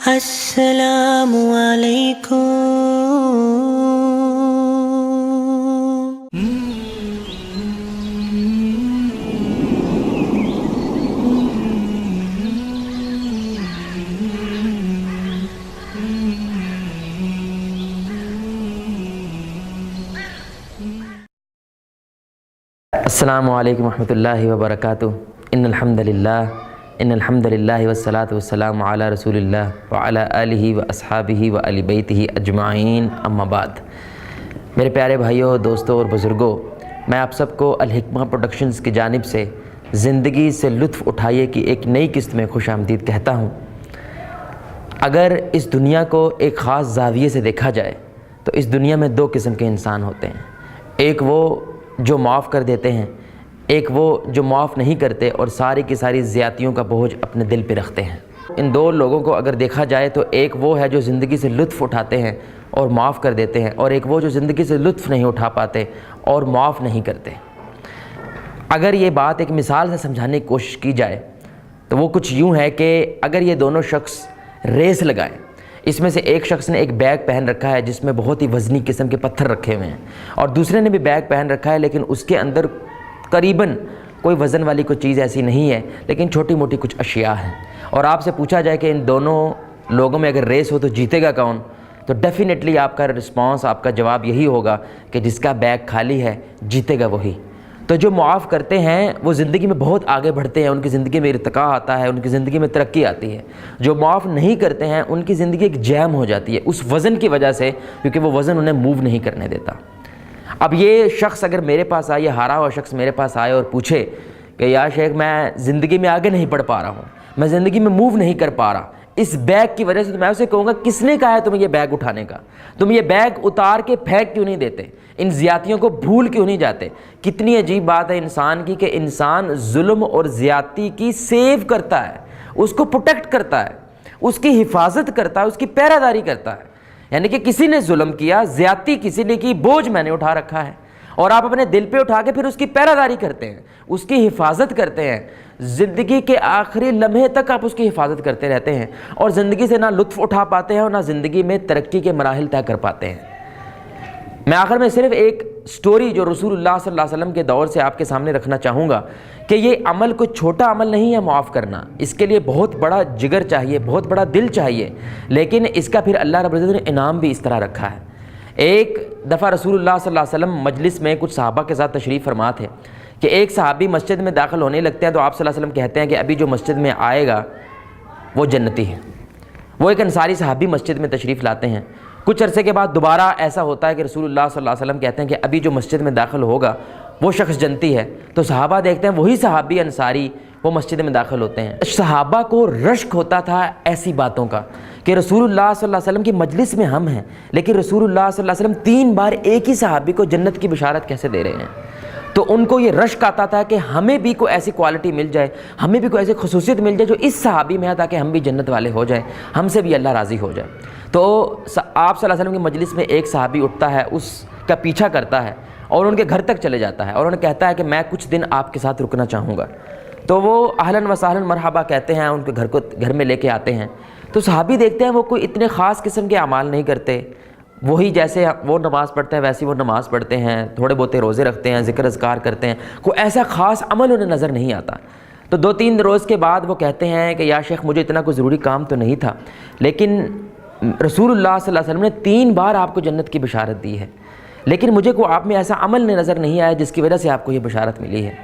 السلام علیکم۔ السلام علیکم ورحمۃ اللہ وبرکاتہ۔ ان الحمد للہ والصلاة والسلام علی رسول اللہ وعلی آلہ واصحابہ وآل بیتہ اجمعین، اما بعد۔ میرے پیارے بھائیوں، دوستوں اور بزرگوں، میں آپ سب کو الحکمہ پروڈکشنز کی جانب سے زندگی سے لطف اٹھائیے کی ایک نئی قسط میں خوش آمدید کہتا ہوں۔ اگر اس دنیا کو ایک خاص زاویے سے دیکھا جائے تو اس دنیا میں دو قسم کے انسان ہوتے ہیں، ایک وہ جو معاف کر دیتے ہیں، ایک وہ جو معاف نہیں کرتے اور ساری کی ساری زیادتیوں کا بوجھ اپنے دل پہ رکھتے ہیں۔ ان دو لوگوں کو اگر دیکھا جائے تو ایک وہ ہے جو زندگی سے لطف اٹھاتے ہیں اور معاف کر دیتے ہیں، اور ایک وہ جو زندگی سے لطف نہیں اٹھا پاتے اور معاف نہیں کرتے۔ اگر یہ بات ایک مثال سے سمجھانے کی کوشش کی جائے تو وہ کچھ یوں ہے کہ اگر یہ دونوں شخص ریس لگائیں، اس میں سے ایک شخص نے ایک بیگ پہن رکھا ہے جس میں بہت ہی وزنی قسم کے پتھر رکھے ہوئے ہیں، اور دوسرے نے بھی بیگ پہن رکھا ہے لیکن اس کے اندر قریباً کوئی وزن والی کوئی چیز ایسی نہیں ہے، لیکن چھوٹی موٹی کچھ اشیاء ہیں، اور آپ سے پوچھا جائے کہ ان دونوں لوگوں میں اگر ریس ہو تو جیتے گا کون، تو ڈیفینیٹلی آپ کا رسپانس، آپ کا جواب یہی ہوگا کہ جس کا بیگ خالی ہے جیتے گا وہی۔ تو جو معاف کرتے ہیں وہ زندگی میں بہت آگے بڑھتے ہیں، ان کی زندگی میں ارتقاء آتا ہے، ان کی زندگی میں ترقی آتی ہے۔ جو معاف نہیں کرتے ہیں ان کی زندگی ایک جیم ہو جاتی ہے اس وزن کی وجہ سے، کیونکہ وہ وزن انہیں موو نہیں کرنے دیتا۔ اب یہ شخص اگر میرے پاس آئے، یہ ہارا ہوا شخص میرے پاس آئے اور پوچھے کہ یا شیخ میں زندگی میں آگے نہیں بڑھ پا رہا ہوں، میں زندگی میں موو نہیں کر پا رہا اس بیگ کی وجہ سے، تو میں اسے کہوں گا کس نے کہا ہے تمہیں یہ بیگ اٹھانے کا؟ تم یہ بیگ اتار کے پھینک کیوں نہیں دیتے؟ ان زیادتیوں کو بھول کیوں نہیں جاتے؟ کتنی عجیب بات ہے انسان کی کہ انسان ظلم اور زیادتی کی سیو کرتا ہے، اس کو پروٹیکٹ کرتا ہے، اس کی حفاظت کرتا ہے، اس کی پہرہ داری کرتا ہے۔ یعنی کہ کسی نے ظلم کیا، زیادتی کسی نے کی، بوجھ میں نے اٹھا رکھا ہے، اور آپ اپنے دل پہ اٹھا کے پھر اس کی پہرہ داری کرتے ہیں، اس کی حفاظت کرتے ہیں، زندگی کے آخری لمحے تک آپ اس کی حفاظت کرتے رہتے ہیں، اور زندگی سے نہ لطف اٹھا پاتے ہیں اور نہ زندگی میں ترقی کے مراحل طے کر پاتے ہیں۔ میں آخر میں صرف ایک سٹوری جو رسول اللہ صلی اللہ علیہ وسلم کے دور سے آپ کے سامنے رکھنا چاہوں گا کہ یہ عمل کوئی چھوٹا عمل نہیں ہے معاف کرنا، اس کے لیے بہت بڑا جگر چاہیے، بہت بڑا دل چاہیے، لیکن اس کا پھر اللہ رب العزت نے انعام بھی اس طرح رکھا ہے۔ ایک دفعہ رسول اللہ صلی اللہ علیہ وسلم مجلس میں کچھ صحابہ کے ساتھ تشریف فرما تھے کہ ایک صحابی مسجد میں داخل ہونے لگتے ہیں تو آپ صلی اللہ علیہ وسلم کہتے ہیں کہ ابھی جو مسجد میں آئے گا وہ جنتی ہے۔ وہ ایک انصاری صحابی مسجد میں تشریف لاتے ہیں، کچھ عرصے کے بعد دوبارہ ایسا ہوتا ہے کہ رسول اللہ صلی اللہ علیہ وسلم کہتے ہیں کہ ابھی جو مسجد میں داخل ہوگا وہ شخص جنتی ہے، تو صحابہ دیکھتے ہیں وہی صحابی انصاری وہ مسجد میں داخل ہوتے ہیں۔ صحابہ کو رشک ہوتا تھا ایسی باتوں کا کہ رسول اللہ صلی اللہ علیہ وسلم کی مجلس میں ہم ہیں، لیکن رسول اللہ صلی اللہ علیہ وسلم 3 بار ایک ہی صحابی کو جنت کی بشارت کیسے دے رہے ہیں؟ تو ان کو یہ رشک آتا تھا کہ ہمیں بھی کوئی ایسی کوالٹی مل جائے، ہمیں بھی کوئی ایسی خصوصیت مل جائے جو اس صحابی میں ہے، تاکہ ہم بھی جنت والے ہو جائیں، ہم سے بھی اللہ راضی ہو جائے۔ تو آپ صلی اللہ علیہ وسلم کی مجلس میں ایک صحابی اٹھتا ہے، اس کا پیچھا کرتا ہے اور ان کے گھر تک چلے جاتا ہے، اور انہیں کہتا ہے کہ میں کچھ دن آپ کے ساتھ رکنا چاہوں گا۔ تو وہ اہلاً و سہلاً مرحبا کہتے ہیں، ان کے گھر میں لے کے آتے ہیں۔ تو صحابی دیکھتے ہیں وہ کوئی اتنے خاص قسم کے اعمال نہیں کرتے، وہی جیسے وہ نماز پڑھتے ہیں ویسے وہ نماز پڑھتے ہیں، تھوڑے بہتے روزے رکھتے ہیں، ذکر اذکار کرتے ہیں، کوئی ایسا خاص عمل انہیں نظر نہیں آتا۔ تو 2-3 روز کے بعد وہ کہتے ہیں کہ یا شیخ مجھے اتنا کوئی ضروری کام تو نہیں تھا، لیکن رسول اللہ صلی اللہ علیہ وسلم نے 3 بار آپ کو جنت کی بشارت دی ہے، لیکن مجھے کوئی آپ میں ایسا عمل نظر نہیں آیا جس کی وجہ سے آپ کو یہ بشارت ملی ہے۔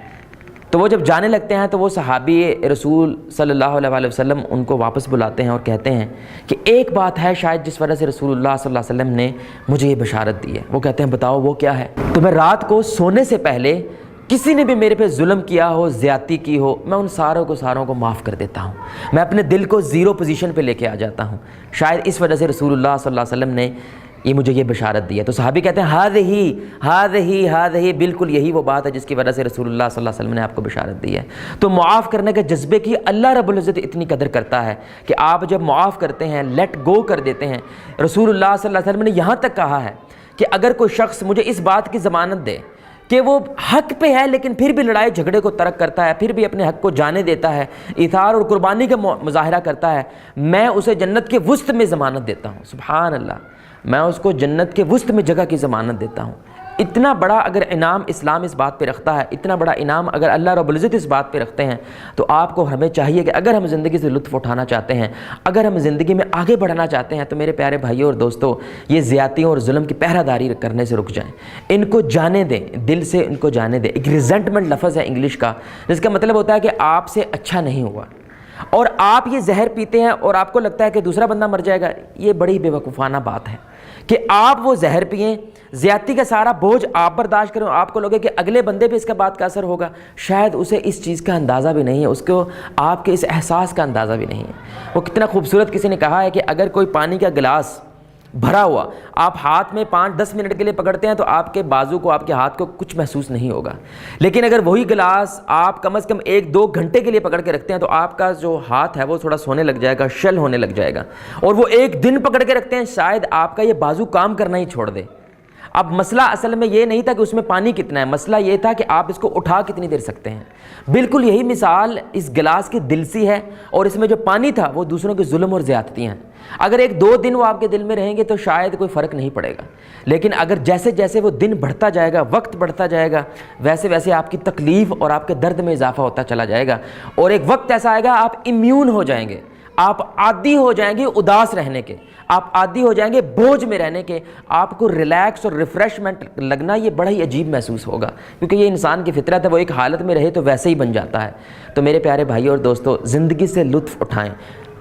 تو وہ جب جانے لگتے ہیں تو وہ صحابی رسول صلی اللہ علیہ وسلم ان کو واپس بلاتے ہیں اور کہتے ہیں کہ ایک بات ہے شاید جس وجہ سے رسول اللہ صلی اللہ علیہ وسلم نے مجھے یہ بشارت دی ہے۔ وہ کہتے ہیں بتاؤ وہ کیا ہے؟ تو میں رات کو سونے سے پہلے کسی نے بھی میرے پہ ظلم کیا ہو، زیادتی کی ہو، میں ان ساروں کو معاف کر دیتا ہوں، میں اپنے دل کو 0 پوزیشن پہ لے کے آ جاتا ہوں۔ شاید اس وجہ سے رسول اللہ صلی اللہ علیہ وسلم نے یہ مجھے یہ بشارت دی ہے۔ تو صحابی کہتے ہیں ہذہ بالکل یہی وہ بات ہے جس کی وجہ سے رسول اللہ صلی اللہ علیہ وسلم نے آپ کو بشارت دی ہے۔ تو معاف کرنے کے جذبے کی اللہ رب العزت اتنی قدر کرتا ہے کہ آپ جب معاف کرتے ہیں، لیٹ گو کر دیتے ہیں۔ رسول اللہ صلی اللہ علیہ وسلم نے یہاں تک کہا ہے کہ اگر کوئی شخص مجھے اس بات کی ضمانت دے کہ وہ حق پہ ہے لیکن پھر بھی لڑائی جھگڑے کو ترک کرتا ہے, پھر بھی اپنے حق کو جانے دیتا ہے, ایثار اور قربانی کا مظاہرہ کرتا ہے, میں اسے جنت کے وسط میں ضمانت دیتا ہوں. سبحان اللہ, میں اس کو جنت کے وسط میں جگہ کی ضمانت دیتا ہوں. اتنا بڑا اگر انعام اسلام اس بات پہ رکھتا ہے, اتنا بڑا انعام اگر اللہ رب العزت اس بات پہ رکھتے ہیں, تو آپ کو ہمیں چاہیے کہ اگر ہم زندگی سے لطف اٹھانا چاہتے ہیں, اگر ہم زندگی میں آگے بڑھنا چاہتے ہیں, تو میرے پیارے بھائیوں اور دوستوں, یہ زیادتیوں اور ظلم کی پہرہ داری کرنے سے رک جائیں. ان کو جانے دیں, دل سے ان کو جانے دیں. ایک ریزنٹمنٹ لفظ ہے انگلش کا, جس کا مطلب ہوتا ہے کہ آپ سے اچھا نہیں ہوا, اور آپ یہ زہر پیتے ہیں اور آپ کو لگتا ہے کہ دوسرا بندہ مر جائے گا. یہ بڑی بے وقوفانہ بات ہے کہ آپ وہ زہر پئیں, زیادتی کا سارا بوجھ آپ برداشت کریں, آپ کو لگے کہ اگلے بندے پہ اس کا بات کا اثر ہوگا. شاید اسے اس چیز کا اندازہ بھی نہیں ہے, اس کو آپ کے اس احساس کا اندازہ بھی نہیں ہے. وہ کتنا خوبصورت کسی نے کہا ہے کہ اگر کوئی پانی کا گلاس بھرا ہوا آپ ہاتھ میں 5-10 منٹ کے لیے پکڑتے ہیں تو آپ کے بازو کو, آپ کے ہاتھ کو کچھ محسوس نہیں ہوگا. لیکن اگر وہی گلاس آپ کم از کم 1-2 گھنٹے کے لیے پکڑ کے رکھتے ہیں تو آپ کا جو ہاتھ ہے وہ تھوڑا سونے لگ جائے گا, شل ہونے لگ جائے گا. اور وہ 1 دن پکڑ کے رکھتے ہیں, شاید آپ کا یہ بازو کام کرنا ہی چھوڑ دے. اب مسئلہ اصل میں یہ نہیں تھا کہ اس میں پانی کتنا ہے, مسئلہ یہ تھا کہ آپ اس کو اٹھا کتنی دیر سکتے ہیں. بالکل یہی مثال اس گلاس کی دل سی ہے, اور اس میں جو پانی تھا وہ دوسروں کے ظلم اور زیادتی ہیں. اگر 1-2 دن وہ آپ کے دل میں رہیں گے تو شاید کوئی فرق نہیں پڑے گا, لیکن اگر جیسے جیسے وہ دن بڑھتا جائے گا, وقت بڑھتا جائے گا, ویسے ویسے آپ کی تکلیف اور آپ کے درد میں اضافہ ہوتا چلا جائے گا. اور ایک وقت ایسا آئے گا آپ امیون ہو جائیں گے, آپ عادی ہو جائیں گے اداس رہنے کے, آپ عادی ہو جائیں گے بوجھ میں رہنے کے. آپ کو ریلیکس اور ریفریشمنٹ لگنا یہ بڑا ہی عجیب محسوس ہوگا, کیونکہ یہ انسان کی فطرت ہے, وہ ایک حالت میں رہے تو ویسے ہی بن جاتا ہے. تو میرے پیارے بھائی اور دوستو, زندگی سے لطف اٹھائیں,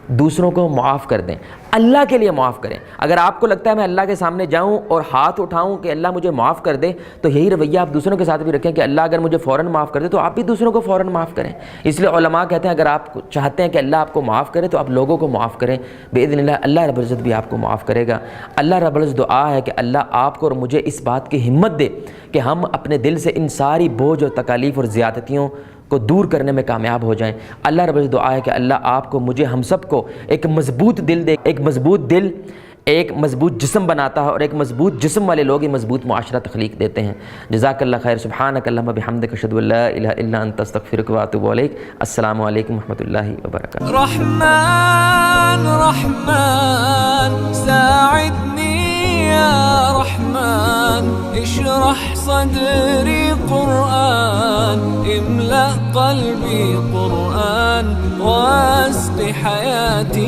دوسروں کو معاف کر دیں, اللہ کے لیے معاف کریں. اگر آپ کو لگتا ہے میں اللہ کے سامنے جاؤں اور ہاتھ اٹھاؤں کہ اللہ مجھے معاف کر دے, تو یہی رویہ آپ دوسروں کے ساتھ بھی رکھیں کہ اللہ اگر مجھے فوراً معاف کر دے تو آپ بھی دوسروں کو فوراً معاف کریں. اس لیے علماء کہتے ہیں اگر آپ چاہتے ہیں کہ اللہ آپ کو معاف کرے تو آپ لوگوں کو معاف کریں, باذن اللہ اللہ رب العزت بھی آپ کو معاف کرے گا. اللہ رب العزت دعا ہے کہ اللہ آپ کو اور مجھے اس بات کی ہمت دے کہ ہم اپنے دل سے ان ساری بوجھ اور تکالیف اور زیادتیوں کو دور کرنے میں کامیاب ہو جائیں. اللہ رب العزت دعا ہے کہ اللہ آپ کو, مجھے, ہم سب کو ایک مضبوط دل دے. ایک مضبوط دل ایک مضبوط جسم بناتا ہے, اور ایک مضبوط جسم والے لوگ ہی مضبوط معاشرہ تخلیق دیتے ہیں. جزاک اللہ خیر. سبحانک اللہم بحمدک, اشہد ان لا الہ الا انت, استغفرک واتوب الیک. السلام علیکم ورحمۃ اللہ وبرکاتہ. رحمن رحمن ساعدني يا رحمن, اشرح صدري قرآن, املأ قلبي قرآن, واسق حياتي